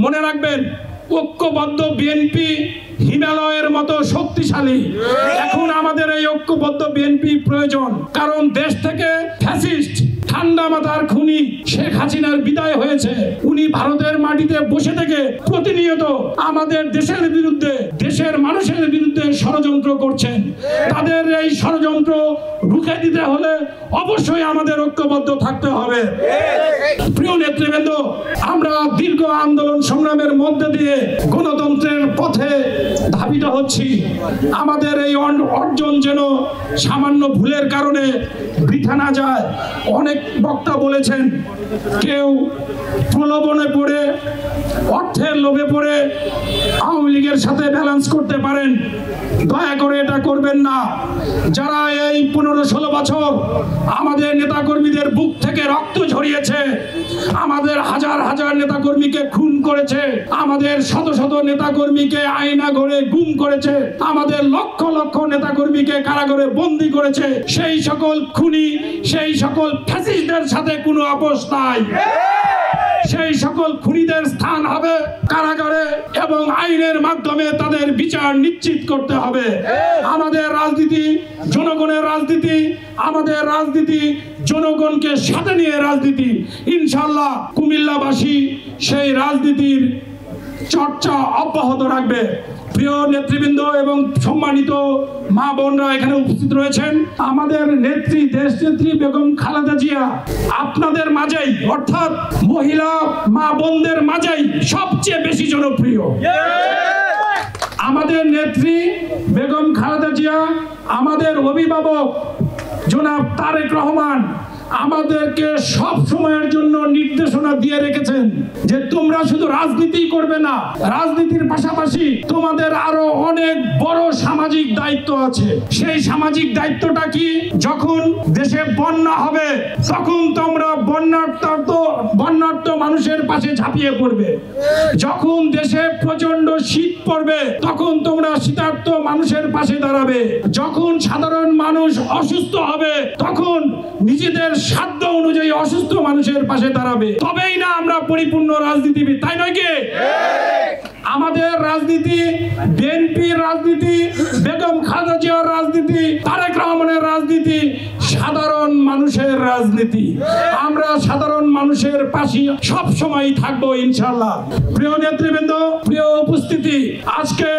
মনে রাখবেন, ঐক্যবদ্ধ বিএনপি হিমালয়ের মতো শক্তিশালী। এখন আমাদের এই ঐক্যবদ্ধ বিএনপি প্রয়োজন, কারণ দেশ থেকে ফ্যাসিস্ট ঠান্ডা মাথার খুনি শেখ হাসিনার বিদায় হয়েছে। উনি ভারতের মাটিতে বসে থেকে প্রতিনিয়ত আমাদের দেশের বিরুদ্ধে, দেশের মানুষের বিরুদ্ধে ষড়যন্ত্র করছেন। তাদের এই ষড়যন্ত্র রুখে দিতে হলে অবশ্যই আমাদের ঐক্যবদ্ধ থাকতে হবে। প্রিয় নেতৃবৃন্দ, আমরা দীর্ঘ আন্দোলন সংগ্রামের মধ্যে দিয়ে গণতন্ত্রের পথে ধাবিত হচ্ছি। আমাদের এই অর্জন যেন সামান্য ভুলের কারণে বৃথা না যায়। অনেক বক্তা বলেছেন, কেউ প্রলোভনে পড়ে, অর্থের লোভে পড়ে আওয়ামী লীগের সাথে ব্যালেন্স করতে পারেন। দয়া করে এটা করবেন না। যারা এই 15-16 বছর আমাদের নেতাকর্মীদের বুক থেকে রক্ত ঝরিয়েছে, আমাদের হাজার হাজার নেতাকর্মীকে খুন করেছে, আমাদের শত শত নেতাকর্মীকে আয়না ঘরে গুম করেছে, আমাদের লক্ষ লক্ষ নেতাকর্মীকে কারাগারে বন্দী করেছে, সেই সকল খুনি, সেই সকল ফ্যাসিস্টদের সাথে কোনো আপোষ নাই। সেই সকল খুনিদের স্থান হবে কারাগারে এবং আইনের মাধ্যমে তাদের বিচার নিশ্চিত করতে হবে। আমাদের রাজনীতি জনগণের রাজনীতি, আমাদের রাজনীতি জনগণকে সাথে নিয়ে রাজনীতি। ইনশাআল্লাহ কুমিল্লাবাসী সেই রাজনীতির চর্চা অব্যাহত রাখবে। প্রিয় নেতৃবৃন্দ এবং সম্মানিত মা বোনরা এখানে উপস্থিত রয়েছেন, আমাদের নেত্রী, দেশ নেত্রী বেগম খালেদা জিয়া আপনাদের মাঝেই, অর্থাৎ মহিলা মা বোনদের মাঝেই সবচেয়ে বেশি জনপ্রিয়। আমাদের নেত্রী বেগম খালেদা জিয়া, আমাদের অভিভাবক জনাব তারেক রহমান আমাদেরকে সব সময়ের জন্য নির্দেশনা দিয়ে রেখেছেন যে তোমরা শুধু রাজনীতি করবে না, রাজনীতির পাশাপাশি তোমাদের আরো অনেক বড় সামাজিক দায়িত্ব আছে। সেই সামাজিক দায়িত্বটা কি? যখন দেশে বন্যা হবে তখন তোমরা বন্যার্ত মানুষের পাশে ঝাঁপিয়ে পড়বে। যখন দেশে প্রচন্ড শীত পড়বে তখন তোমরা শীতার্ত মানুষের পাশে দাঁড়াবে। যখন সাধারণ মানুষ অসুস্থ হবে তখন নিজেদের সাধ্য অনুযায়ী অসুস্থ মানুষের পাশে দাঁড়াবে। তবেই না আমরা পরিপূর্ণ রাজনীতিবিদ, তাই নয় কি? আমাদের রাজনীতি, বিএনপির রাজনীতি, বেগম খালেদা জিয়ার রাজনীতি, তারেক রহমানের রাজনীতি সাধারণ মানুষের রাজনীতি। আমরা সাধারণ মানুষের পাশে সব সময় থাকবো ইনশাআল্লাহ। প্রিয় নেতৃবৃন্দ, প্রিয় উপস্থিতি, আজকে